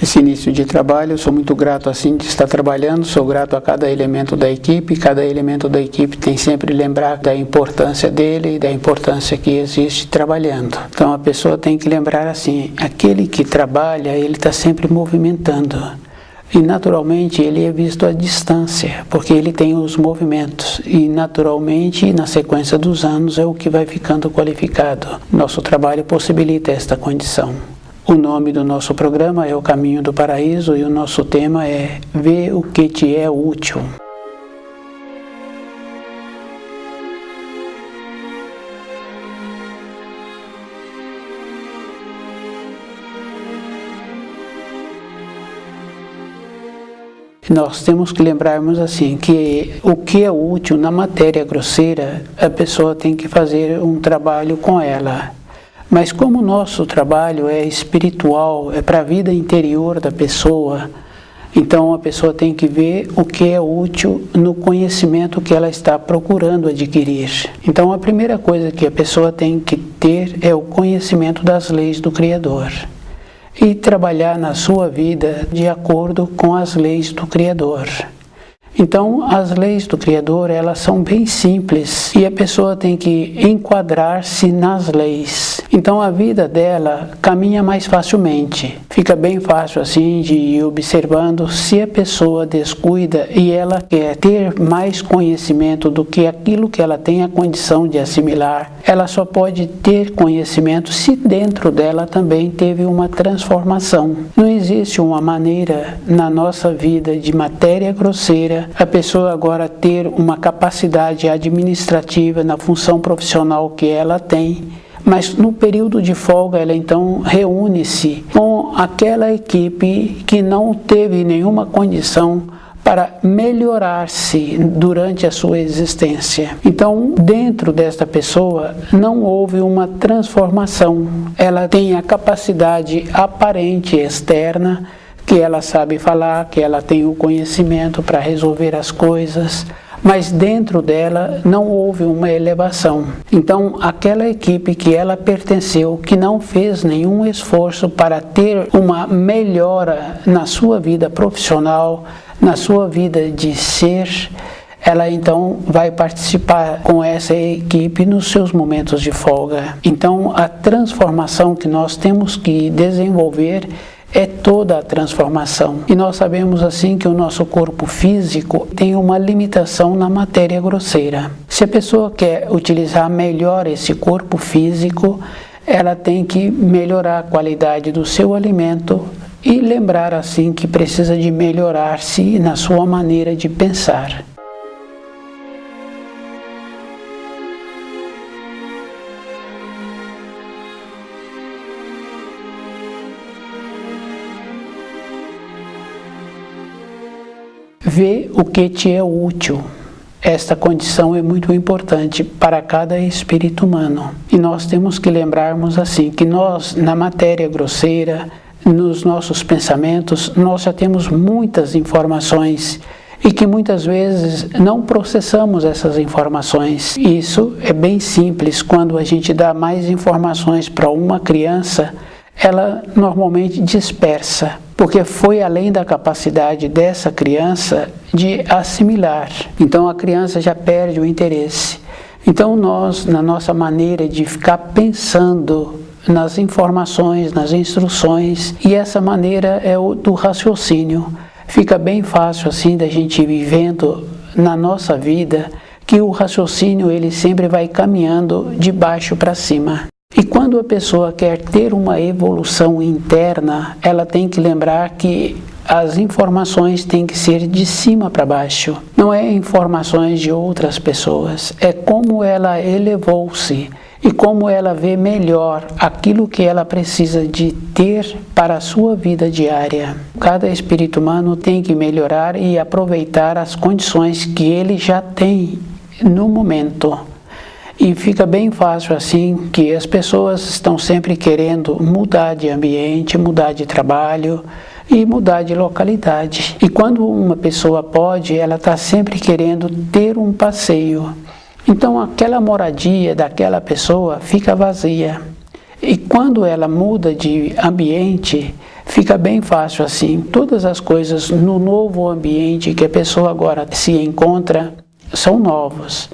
esse início de trabalho. Eu sou muito grato assim de estar trabalhando, sou grato a cada elemento da equipe. Cada elemento da equipe tem sempre lembrar da importância dele e da importância que existe trabalhando. Então a pessoa tem que lembrar assim, aquele que trabalha, ele está sempre movimentando. E naturalmente ele é visto à distância, porque ele tem os movimentos. E naturalmente, na sequência dos anos, é o que vai ficando qualificado. Nosso trabalho possibilita esta condição. O nome do nosso programa é O Caminho do Paraíso e o nosso tema é Vê o que te é útil. Nós temos que lembrarmos assim, que o que é útil na matéria grosseira, a pessoa tem que fazer um trabalho com ela. Mas como o nosso trabalho é espiritual, é para a vida interior da pessoa, então a pessoa tem que ver o que é útil no conhecimento que ela está procurando adquirir. Então a primeira coisa que a pessoa tem que ter é o conhecimento das leis do Criador. E trabalhar na sua vida de acordo com as leis do Criador. Então, as leis do Criador, elas são bem simples e a pessoa tem que enquadrar-se nas leis. Então, a vida dela caminha mais facilmente. Fica bem fácil assim de ir observando se a pessoa descuida e ela quer ter mais conhecimento do que aquilo que ela tem a condição de assimilar. Ela só pode ter conhecimento se dentro dela também teve uma transformação. Não existe uma maneira na nossa vida de matéria grosseira a pessoa agora ter uma capacidade administrativa na função profissional que ela tem, mas no período de folga ela então reúne-se com aquela equipe que não teve nenhuma condição para melhorar-se durante a sua existência. Então, dentro desta pessoa não houve uma transformação. Ela tem a capacidade aparente externa, que ela sabe falar, que ela tem o conhecimento para resolver as coisas, mas dentro dela não houve uma elevação. Então, aquela equipe que ela pertenceu, que não fez nenhum esforço para ter uma melhora na sua vida profissional, na sua vida de ser, ela então vai participar com essa equipe nos seus momentos de folga. Então, a transformação que nós temos que desenvolver é toda a transformação. E nós sabemos assim que o nosso corpo físico tem uma limitação na matéria grosseira. Se a pessoa quer utilizar melhor esse corpo físico, ela tem que melhorar a qualidade do seu alimento e lembrar assim que precisa de melhorar-se na sua maneira de pensar. Vê o que te é útil. Esta condição é muito importante para cada espírito humano. E nós temos que lembrarmos assim, que nós, na matéria grosseira, nos nossos pensamentos, nós já temos muitas informações e que muitas vezes não processamos essas informações. Isso é bem simples. Quando a gente dá mais informações para uma criança, ela normalmente dispersa, porque foi além da capacidade dessa criança de assimilar. Então a criança já perde o interesse. Então nós, na nossa maneira de ficar pensando nas informações, nas instruções, e essa maneira é o do raciocínio. Fica bem fácil assim da gente ir vivendo na nossa vida que o raciocínio ele sempre vai caminhando de baixo para cima. E quando a pessoa quer ter uma evolução interna, ela tem que lembrar que as informações têm que ser de cima para baixo. Não é informações de outras pessoas, é como ela elevou-se e como ela vê melhor aquilo que ela precisa de ter para a sua vida diária. Cada espírito humano tem que melhorar e aproveitar as condições que ele já tem no momento. E fica bem fácil assim que as pessoas estão sempre querendo mudar de ambiente, mudar de trabalho e mudar de localidade. E quando uma pessoa pode, ela está sempre querendo ter um passeio. Então aquela moradia daquela pessoa fica vazia. E quando ela muda de ambiente, fica bem fácil assim. Todas as coisas no novo ambiente que a pessoa agora se encontra são novas.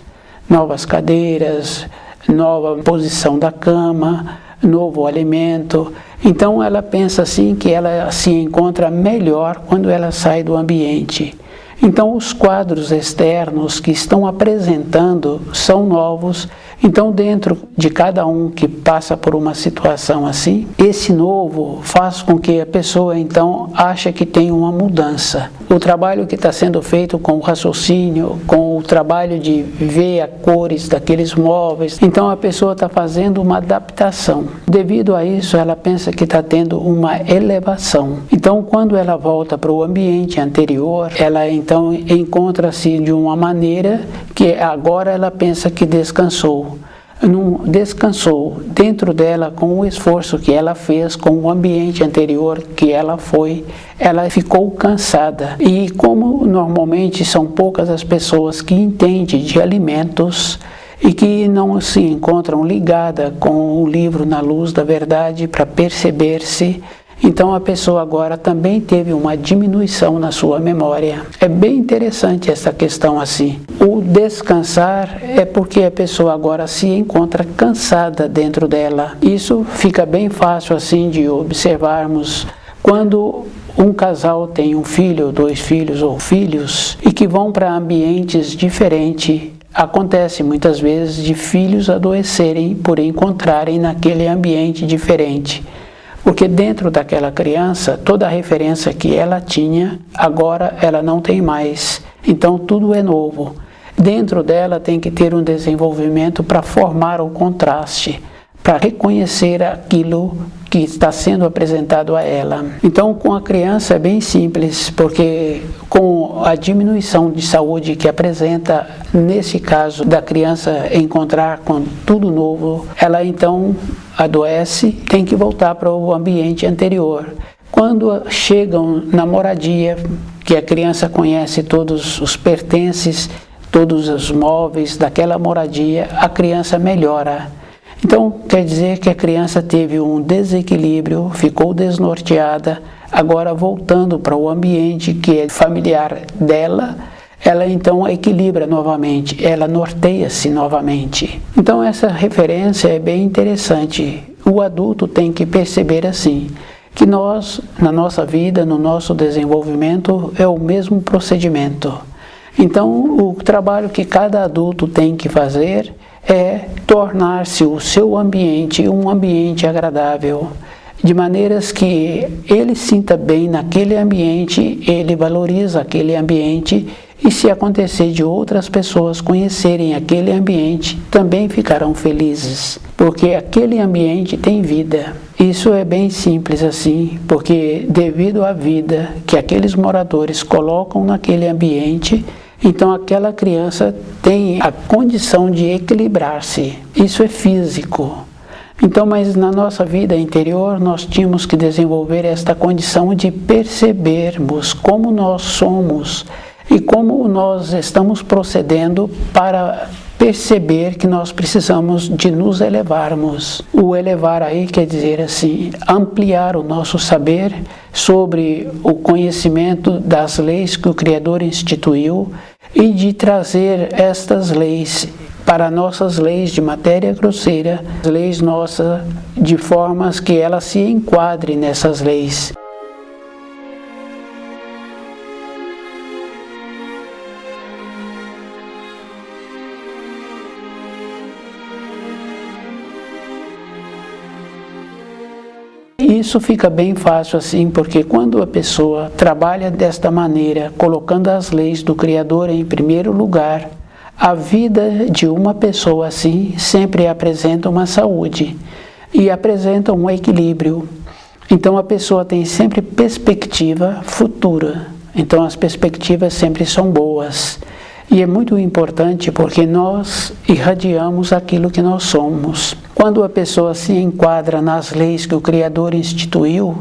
Novas cadeiras, nova posição da cama, novo alimento. Então ela pensa assim que ela se encontra melhor quando ela sai do ambiente. Então os quadros externos que estão apresentando são novos. Então dentro de cada um que passa por uma situação assim, esse novo faz com que a pessoa então ache que tem uma mudança. O trabalho que está sendo feito com o raciocínio, com o trabalho de ver as cores daqueles móveis, então a pessoa está fazendo uma adaptação. Devido a isso, ela pensa que está tendo uma elevação. Então quando ela volta para o ambiente anterior, ela então encontra-se de uma maneira que agora ela pensa que descansou. Não descansou dentro dela com o esforço que ela fez com o ambiente anterior que ela foi, ela ficou cansada. E como normalmente são poucas as pessoas que entendem de alimentos e que não se encontram ligadas com o livro Na Luz da Verdade para perceber-se, então a pessoa agora também teve uma diminuição na sua memória. É bem interessante essa questão assim. O descansar é porque a pessoa agora se encontra cansada dentro dela. Isso fica bem fácil assim de observarmos quando um casal tem um filho, 2 filhos ou filhos e que vão para ambientes diferentes. Acontece muitas vezes de filhos adoecerem por encontrarem naquele ambiente diferente. Porque dentro daquela criança, toda a referência que ela tinha, agora ela não tem mais. Então tudo é novo. Dentro dela tem que ter um desenvolvimento para formar o contraste, para reconhecer aquilo que está sendo apresentado a ela. Então com a criança é bem simples, porque com a diminuição de saúde que apresenta, nesse caso da criança encontrar com tudo novo, ela então adoece, tem que voltar para o ambiente anterior. Quando chegam na moradia, que a criança conhece todos os pertences, todos os móveis daquela moradia, a criança melhora. Então, quer dizer que a criança teve um desequilíbrio, ficou desnorteada, agora voltando para o ambiente que é familiar dela, ela então equilibra novamente, ela norteia-se novamente. Então essa referência é bem interessante. O adulto tem que perceber assim, que nós, na nossa vida, no nosso desenvolvimento, é o mesmo procedimento. Então o trabalho que cada adulto tem que fazer é tornar-se o seu ambiente um ambiente agradável, de maneiras que ele sinta bem naquele ambiente, ele valoriza aquele ambiente, e se acontecer de outras pessoas conhecerem aquele ambiente, também ficarão felizes, porque aquele ambiente tem vida. Isso é bem simples assim, porque devido à vida que aqueles moradores colocam naquele ambiente, então aquela criança tem a condição de equilibrar-se. Isso é físico. Então, mas na nossa vida interior, nós tínhamos que desenvolver esta condição de percebermos como nós somos e como nós estamos procedendo para perceber que nós precisamos de nos elevarmos. O elevar aí quer dizer assim, ampliar o nosso saber sobre o conhecimento das leis que o Criador instituiu e de trazer estas leis para nossas leis de matéria grosseira, leis nossas, de formas que ela se enquadre nessas leis. Isso fica bem fácil assim, porque quando a pessoa trabalha desta maneira, colocando as leis do Criador em primeiro lugar, a vida de uma pessoa assim sempre apresenta uma saúde e apresenta um equilíbrio. Então a pessoa tem sempre perspectiva futura. Então as perspectivas sempre são boas. E é muito importante porque nós irradiamos aquilo que nós somos. Quando a pessoa se enquadra nas leis que o Criador instituiu,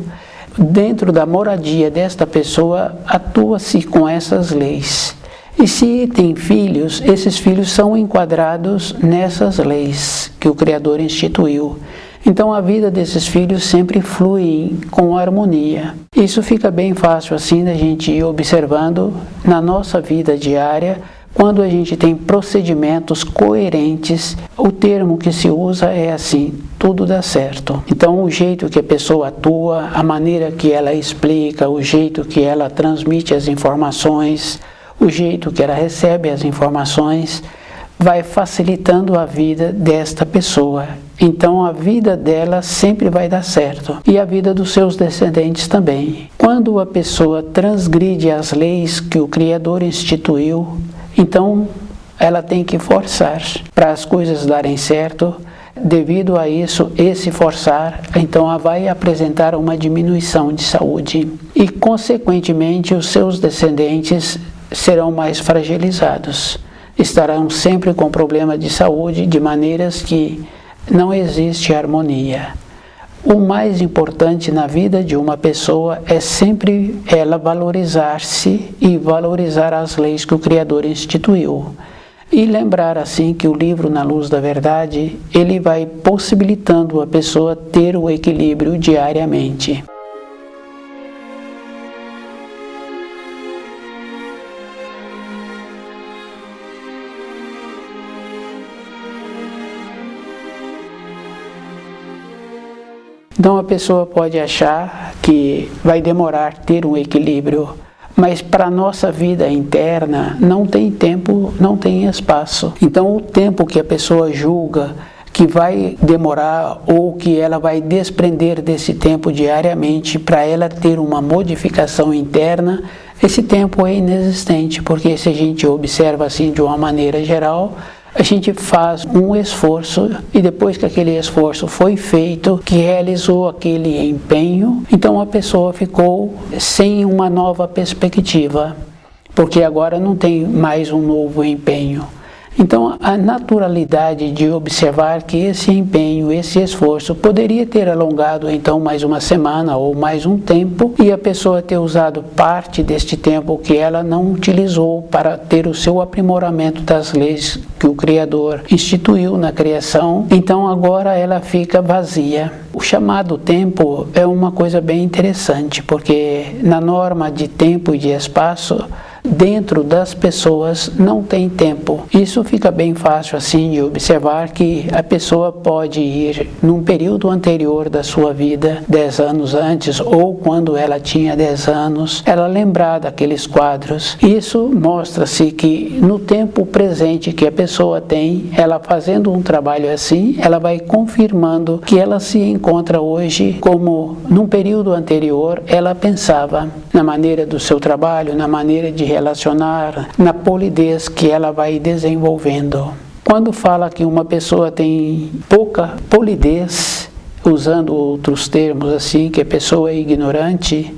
dentro da moradia desta pessoa, atua-se com essas leis. E se tem filhos, esses filhos são enquadrados nessas leis que o Criador instituiu. Então a vida desses filhos sempre flui com harmonia. Isso fica bem fácil assim da gente ir observando na nossa vida diária. Quando a gente tem procedimentos coerentes, o termo que se usa é assim: tudo dá certo. Então o jeito que a pessoa atua, a maneira que ela explica, o jeito que ela transmite as informações, o jeito que ela recebe as informações, vai facilitando a vida desta pessoa. Então a vida dela sempre vai dar certo. E a vida dos seus descendentes também. Quando a pessoa transgride as leis que o Criador instituiu, então ela tem que forçar para as coisas darem certo. Devido a isso, esse forçar, então ela vai apresentar uma diminuição de saúde. E consequentemente os seus descendentes serão mais fragilizados. Estarão sempre com problema de saúde, de maneiras que não existe harmonia. O mais importante na vida de uma pessoa é sempre ela valorizar-se e valorizar as leis que o Criador instituiu. E lembrar assim que o livro Na Luz da Verdade, ele vai possibilitando a pessoa ter o equilíbrio diariamente. Então a pessoa pode achar que vai demorar ter um equilíbrio, mas para a nossa vida interna não tem tempo, não tem espaço. Então o tempo que a pessoa julga que vai demorar ou que ela vai desprender desse tempo diariamente para ela ter uma modificação interna, esse tempo é inexistente, porque se a gente observa assim de uma maneira geral, a gente faz um esforço e depois que aquele esforço foi feito, que realizou aquele empenho, então a pessoa ficou sem uma nova perspectiva, porque agora não tem mais um novo empenho. Então a naturalidade de observar que esse empenho, esse esforço poderia ter alongado então mais uma semana ou mais um tempo e a pessoa ter usado parte deste tempo que ela não utilizou para ter o seu aprimoramento das leis que o Criador instituiu na criação, então agora ela fica vazia. O chamado tempo é uma coisa bem interessante, porque na norma de tempo e de espaço, dentro das pessoas não tem tempo. Isso fica bem fácil assim de observar que a pessoa pode ir num período anterior da sua vida, 10 anos antes ou quando ela tinha 10 anos, ela lembrar daqueles quadros. Isso mostra-se que no tempo presente que a pessoa tem, ela fazendo um trabalho assim, ela vai confirmando que ela se encontra hoje como num período anterior ela pensava, na maneira do seu trabalho, na maneira de relacionar, na polidez que ela vai desenvolvendo. Quando fala que uma pessoa tem pouca polidez, usando outros termos assim, que a pessoa é ignorante,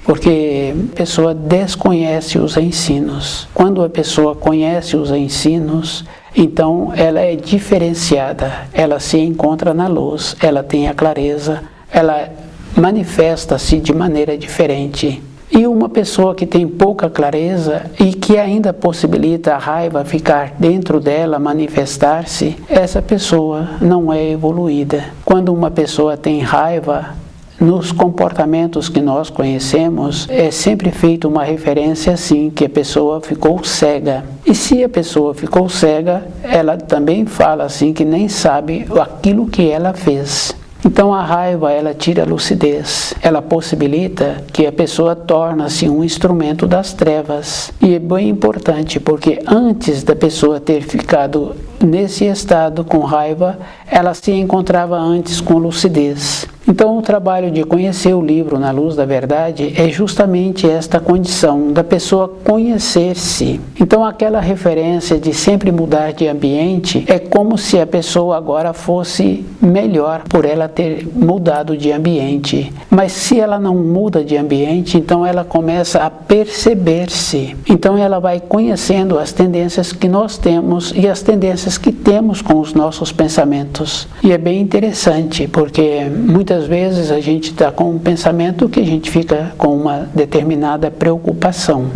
porque a pessoa desconhece os ensinos. Quando a pessoa conhece os ensinos, então ela é diferenciada, ela se encontra na luz, ela tem a clareza, ela manifesta-se de maneira diferente. E uma pessoa que tem pouca clareza e que ainda possibilita a raiva ficar dentro dela, manifestar-se, essa pessoa não é evoluída. Quando uma pessoa tem raiva, nos comportamentos que nós conhecemos, é sempre feita uma referência assim, que a pessoa ficou cega. E se a pessoa ficou cega, ela também fala assim que nem sabe aquilo que ela fez. Então a raiva, ela tira a lucidez, ela possibilita que a pessoa torne-se um instrumento das trevas. E é bem importante, porque antes da pessoa ter ficado nesse estado com raiva, ela se encontrava antes com lucidez. Então o trabalho de conhecer o livro Na Luz da Verdade é justamente esta condição da pessoa conhecer-se. Então aquela referência de sempre mudar de ambiente é como se a pessoa agora fosse melhor por ela ter mudado de ambiente. Mas se ela não muda de ambiente, então ela começa a perceber-se. Então ela vai conhecendo as tendências que nós temos e as tendências que temos com os nossos pensamentos. E é bem interessante, porque muitas vezes a gente está com um pensamento que a gente fica com uma determinada preocupação.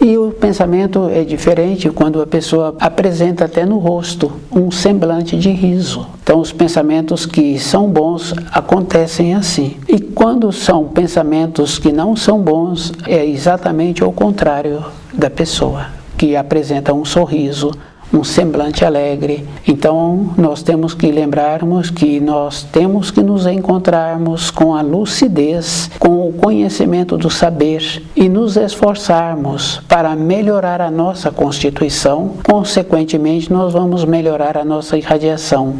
E o pensamento é diferente quando a pessoa apresenta até no rosto um semblante de riso. Então, os pensamentos que são bons acontecem assim. E quando são pensamentos que não são bons, é exatamente o contrário da pessoa, que apresenta um sorriso, um semblante alegre. Então, nós temos que lembrarmos que nós temos que nos encontrarmos com a lucidez, com o conhecimento do saber e nos esforçarmos para melhorar a nossa constituição. Consequentemente, nós vamos melhorar a nossa irradiação.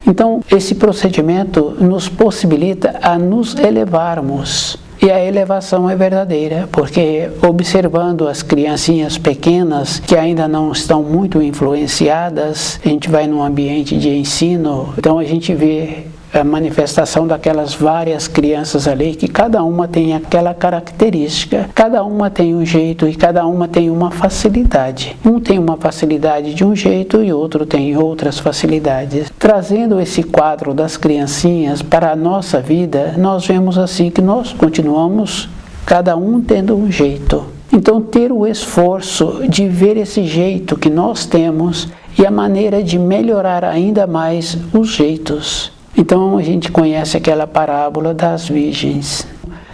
Então, esse procedimento nos possibilita a nos elevarmos. E a elevação é verdadeira, porque observando as criancinhas pequenas que ainda não estão muito influenciadas, a gente vai num ambiente de ensino, então a gente vê a manifestação daquelas várias crianças ali, que cada uma tem aquela característica, cada uma tem um jeito e cada uma tem uma facilidade. Um tem uma facilidade de um jeito e outro tem outras facilidades. Trazendo esse quadro das criancinhas para a nossa vida, nós vemos assim que nós continuamos cada um tendo um jeito. Então, ter o esforço de ver esse jeito que nós temos e a maneira de melhorar ainda mais os jeitos. Então a gente conhece aquela parábola das virgens.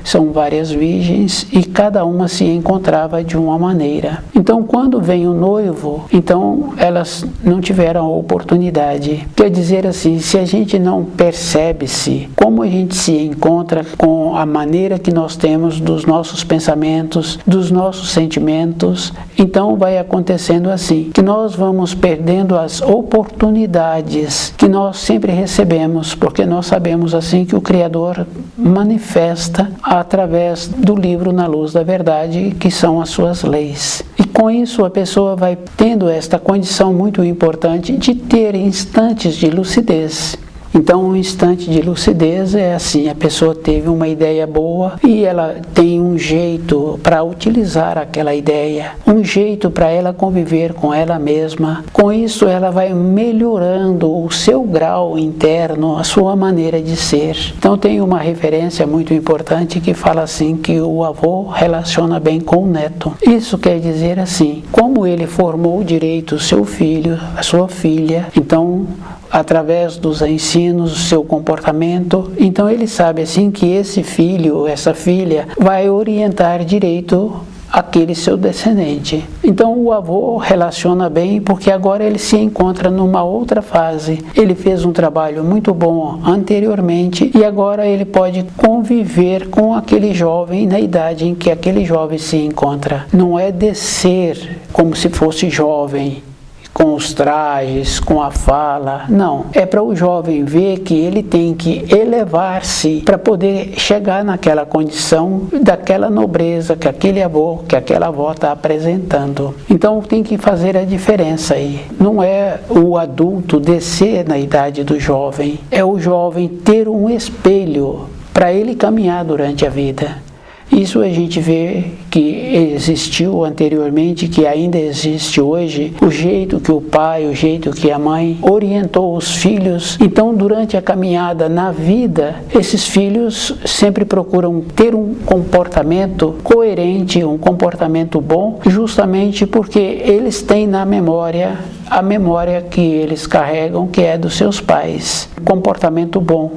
São várias virgens e cada uma se encontrava de uma maneira. Então, quando vem o noivo, então elas não tiveram a oportunidade. Quer dizer assim, se a gente não percebe-se, como a gente se encontra com a maneira que nós temos dos nossos pensamentos, dos nossos sentimentos, então vai acontecendo assim, que nós vamos perdendo as oportunidades que nós sempre recebemos, porque nós sabemos assim que o Criador manifesta através do livro Na Luz da Verdade, que são as suas leis. E com isso a pessoa vai tendo esta condição muito importante de ter instantes de lucidez. Então, um instante de lucidez é assim, a pessoa teve uma ideia boa e ela tem um jeito para utilizar aquela ideia, um jeito para ela conviver com ela mesma. Com isso, ela vai melhorando o seu grau interno, a sua maneira de ser. Então, tem uma referência muito importante que fala assim, que o avô relaciona bem com o neto. Isso quer dizer assim, como ele formou direito o seu filho, a sua filha, então, através dos ensinos, do seu comportamento, então ele sabe assim que esse filho, essa filha, vai orientar direito aquele seu descendente. Então o avô relaciona bem porque agora ele se encontra numa outra fase. Ele fez um trabalho muito bom anteriormente e agora ele pode conviver com aquele jovem na idade em que aquele jovem se encontra. Não é descer como se fosse jovem, com os trajes, com a fala, não. É para o jovem ver que ele tem que elevar-se para poder chegar naquela condição daquela nobreza que aquele avô, que aquela avó está apresentando. Então tem que fazer a diferença aí. Não é o adulto descer na idade do jovem, é o jovem ter um espelho para ele caminhar durante a vida. Isso a gente vê que existiu anteriormente, que ainda existe hoje, o jeito que o pai, o jeito que a mãe orientou os filhos. Então, durante a caminhada na vida, esses filhos sempre procuram ter um comportamento coerente, um comportamento bom, justamente porque eles têm na memória a memória que eles carregam, que é dos seus pais. Comportamento bom,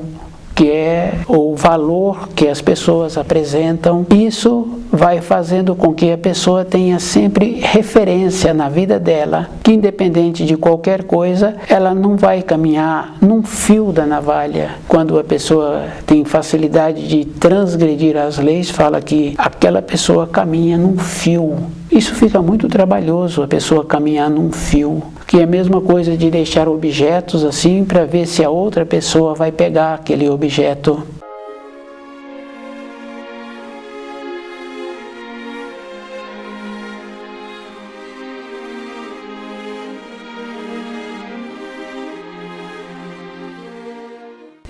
que é o valor que as pessoas apresentam. Isso vai fazendo com que a pessoa tenha sempre referência na vida dela, que independente de qualquer coisa, ela não vai caminhar num fio da navalha. Quando a pessoa tem facilidade de transgredir as leis, fala que aquela pessoa caminha num fio. Isso fica muito trabalhoso, a pessoa caminhar num fio, que é a mesma coisa de deixar objetos assim para ver se a outra pessoa vai pegar aquele objeto.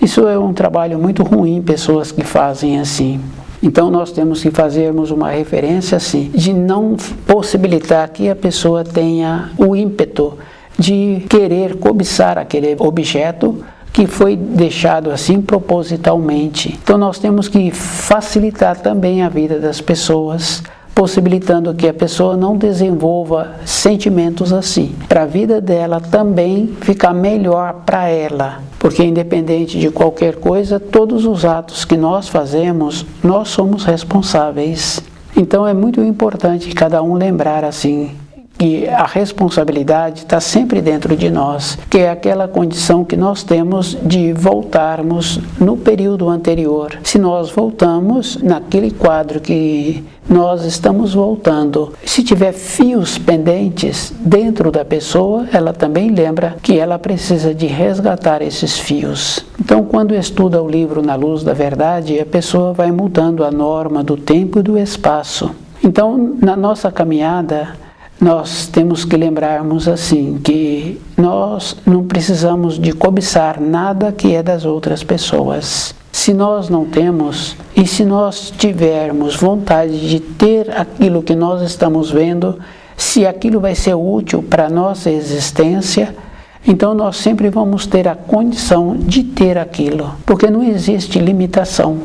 Isso é um trabalho muito ruim, pessoas que fazem assim. Então nós temos que fazermos uma referência assim, de não possibilitar que a pessoa tenha o ímpeto de querer cobiçar aquele objeto que foi deixado assim propositalmente. Então nós temos que facilitar também a vida das pessoas, possibilitando que a pessoa não desenvolva sentimentos assim, para a vida dela também ficar melhor para ela, porque independente de qualquer coisa, todos os atos que nós fazemos, nós somos responsáveis. Então é muito importante cada um lembrar assim, que a responsabilidade está sempre dentro de nós, que é aquela condição que nós temos de voltarmos no período anterior. Se nós voltamos naquele quadro que nós estamos voltando, se tiver fios pendentes dentro da pessoa, ela também lembra que ela precisa de resgatar esses fios. Então, quando estuda o livro Na Luz da Verdade, a pessoa vai mudando a norma do tempo e do espaço. Então, na nossa caminhada, nós temos que lembrarmos assim, que nós não precisamos de cobiçar nada que é das outras pessoas. Se nós não temos, e se nós tivermos vontade de ter aquilo que nós estamos vendo, se aquilo vai ser útil para a nossa existência, então nós sempre vamos ter a condição de ter aquilo, porque não existe limitação.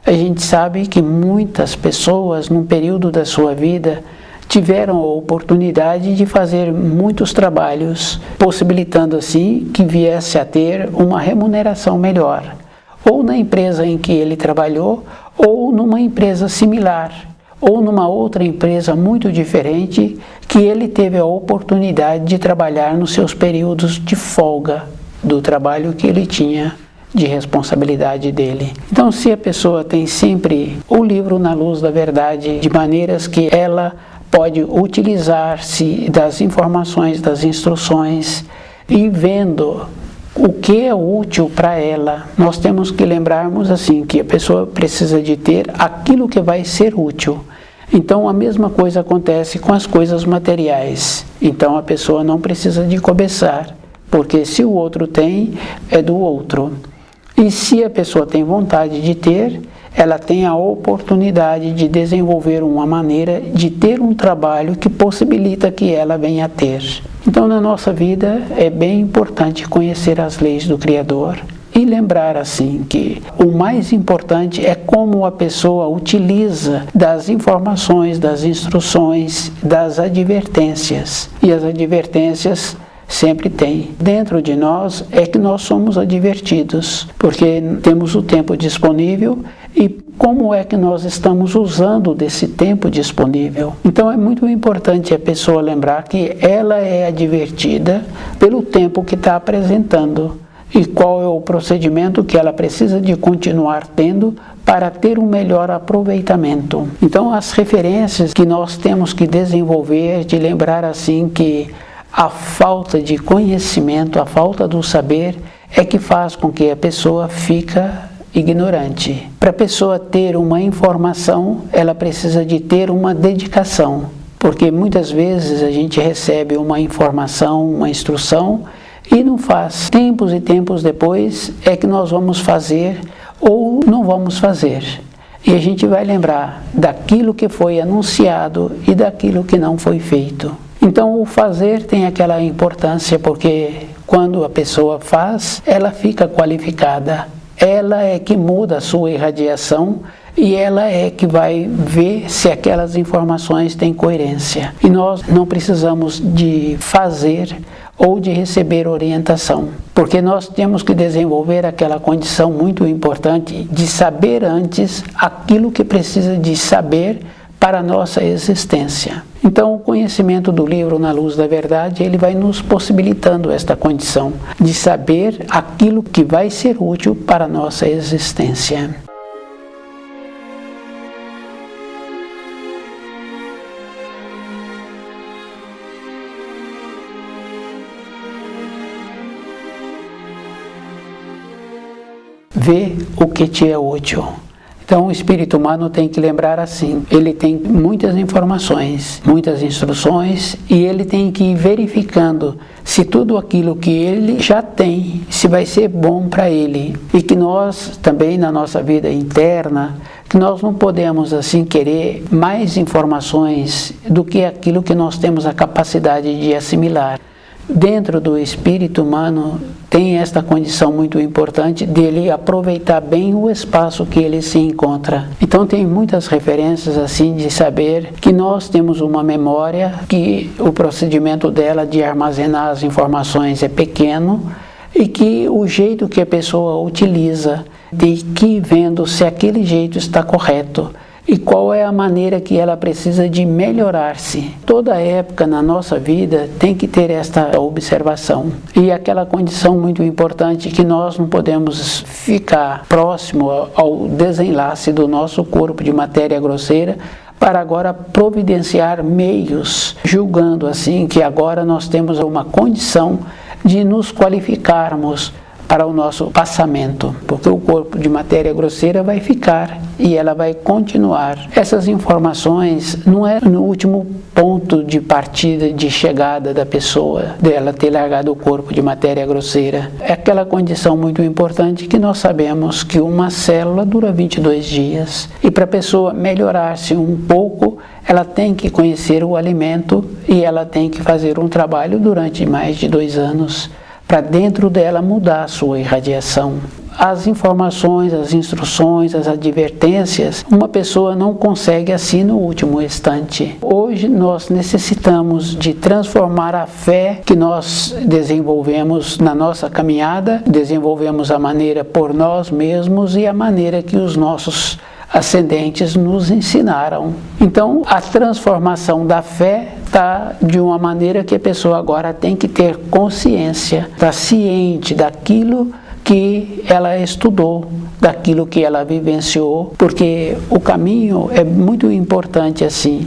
A gente sabe que muitas pessoas, num período da sua vida, tiveram a oportunidade de fazer muitos trabalhos, possibilitando assim que viesse a ter uma remuneração melhor, ou na empresa em que ele trabalhou, ou numa empresa similar, ou numa outra empresa muito diferente, que ele teve a oportunidade de trabalhar nos seus períodos de folga do trabalho que ele tinha de responsabilidade dele. Então, se a pessoa tem sempre o livro Na Luz da Verdade, de maneiras que ela pode utilizar-se das informações, das instruções, e vendo o que é útil para ela, nós temos que lembrarmos assim, que a pessoa precisa de ter aquilo que vai ser útil. Então a mesma coisa acontece com as coisas materiais. Então a pessoa não precisa de cobiçar, porque se o outro tem, é do outro. E se a pessoa tem vontade de ter, ela tem a oportunidade de desenvolver uma maneira de ter um trabalho que possibilita que ela venha a ter. Então, na nossa vida, é bem importante conhecer as leis do Criador e lembrar, assim, que o mais importante é como a pessoa utiliza das informações, das instruções, das advertências. E as advertências sempre tem. Dentro de nós é que nós somos advertidos, porque temos o tempo disponível e como é que nós estamos usando desse tempo disponível. Então é muito importante a pessoa lembrar que ela é advertida pelo tempo que está apresentando e qual é o procedimento que ela precisa de continuar tendo para ter um melhor aproveitamento. Então as referências que nós temos que desenvolver, de lembrar assim que a falta de conhecimento, a falta do saber é que faz com que a pessoa fica ignorante. Para a pessoa ter uma informação, ela precisa de ter uma dedicação, porque muitas vezes a gente recebe uma informação, uma instrução e não faz. Tempos e tempos depois é que nós vamos fazer ou não vamos fazer. E a gente vai lembrar daquilo que foi anunciado e daquilo que não foi feito. Então o fazer tem aquela importância porque quando a pessoa faz, ela fica qualificada. Ela é que muda a sua irradiação e ela é que vai ver se aquelas informações têm coerência. E nós não precisamos de fazer ou de receber orientação, porque nós temos que desenvolver aquela condição muito importante de saber antes aquilo que precisa de saber para a nossa existência. Então, o conhecimento do livro Na Luz da Verdade, ele vai nos possibilitando esta condição de saber aquilo que vai ser útil para a nossa existência. Vê o que te é útil. Então, o espírito humano tem que lembrar assim, ele tem muitas informações, muitas instruções, e ele tem que ir verificando se tudo aquilo que ele já tem, se vai ser bom para ele. E que nós, também na nossa vida interna, que nós não podemos assim querer mais informações do que aquilo que nós temos a capacidade de assimilar. Dentro do espírito humano tem esta condição muito importante dele aproveitar bem o espaço que ele se encontra. Então tem muitas referências assim de saber que nós temos uma memória, que o procedimento dela de armazenar as informações é pequeno e que o jeito que a pessoa utiliza tem que ir vendo se aquele jeito está correto e qual é a maneira que ela precisa de melhorar-se. Toda época na nossa vida tem que ter esta observação. E aquela condição muito importante que nós não podemos ficar próximo ao desenlace do nosso corpo de matéria grosseira para agora providenciar meios, julgando assim que agora nós temos uma condição de nos qualificarmos para o nosso passamento, porque o corpo de matéria grosseira vai ficar e ela vai continuar. Essas informações não é no último ponto de partida, de chegada da pessoa, dela ter largado o corpo de matéria grosseira. É aquela condição muito importante que nós sabemos que uma célula dura 22 dias e para a pessoa melhorar-se um pouco, ela tem que conhecer o alimento e ela tem que fazer um trabalho durante mais de 2 anos para dentro dela mudar a sua irradiação. As informações, as instruções, as advertências, uma pessoa não consegue assim no último instante. Hoje nós necessitamos de transformar a fé que nós desenvolvemos na nossa caminhada, desenvolvemos a maneira por nós mesmos e a maneira que os nossos ascendentes nos ensinaram. Então, a transformação da fé está de uma maneira que a pessoa agora tem que ter consciência, está ciente daquilo que ela estudou, daquilo que ela vivenciou, porque o caminho é muito importante assim.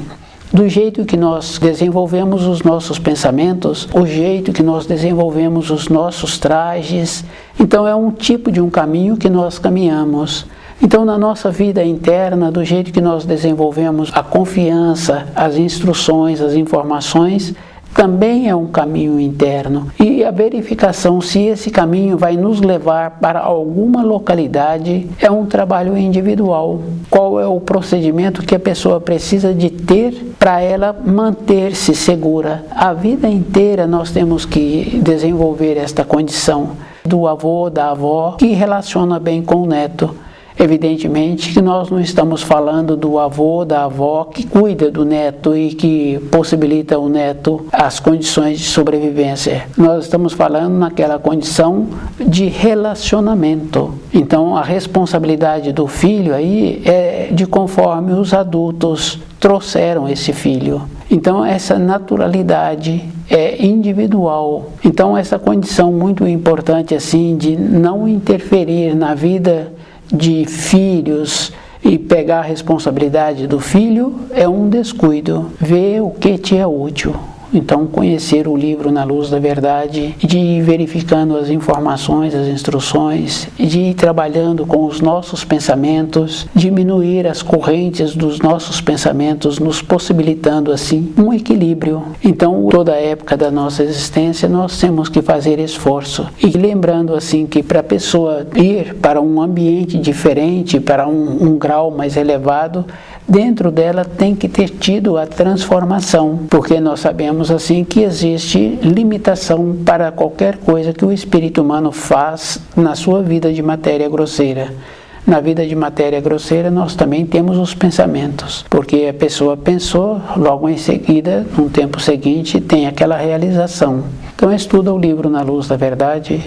Do jeito que nós desenvolvemos os nossos pensamentos, o jeito que nós desenvolvemos os nossos trajes, então é um tipo de um caminho que nós caminhamos. Então, na nossa vida interna, do jeito que nós desenvolvemos a confiança, as instruções, as informações, também é um caminho interno. E a verificação se esse caminho vai nos levar para alguma localidade é um trabalho individual. Qual é o procedimento que a pessoa precisa de ter para ela manter-se segura? A vida inteira nós temos que desenvolver esta condição do avô, da avó, que relaciona bem com o neto. Evidentemente que nós não estamos falando do avô, da avó que cuida do neto e que possibilita ao neto as condições de sobrevivência. Nós estamos falando naquela condição de relacionamento. Então a responsabilidade do filho aí é de conforme os adultos trouxeram esse filho. Então essa naturalidade é individual. Então essa condição muito importante assim de não interferir na vida de filhos e pegar a responsabilidade do filho é um descuido. Ver o que te é útil. Então, conhecer o livro Na Luz da Verdade, de ir verificando as informações, as instruções, de ir trabalhando com os nossos pensamentos, diminuir as correntes dos nossos pensamentos, nos possibilitando, assim, um equilíbrio. Então, toda a época da nossa existência, nós temos que fazer esforço. E lembrando, assim, que para a pessoa ir para um ambiente diferente, para um grau mais elevado, dentro dela tem que ter tido a transformação, porque nós sabemos assim que existe limitação para qualquer coisa que o espírito humano faz na sua vida de matéria grosseira. Na vida de matéria grosseira nós também temos os pensamentos, porque a pessoa pensou, logo em seguida, no tempo seguinte, tem aquela realização. Então estuda o livro Na Luz da Verdade,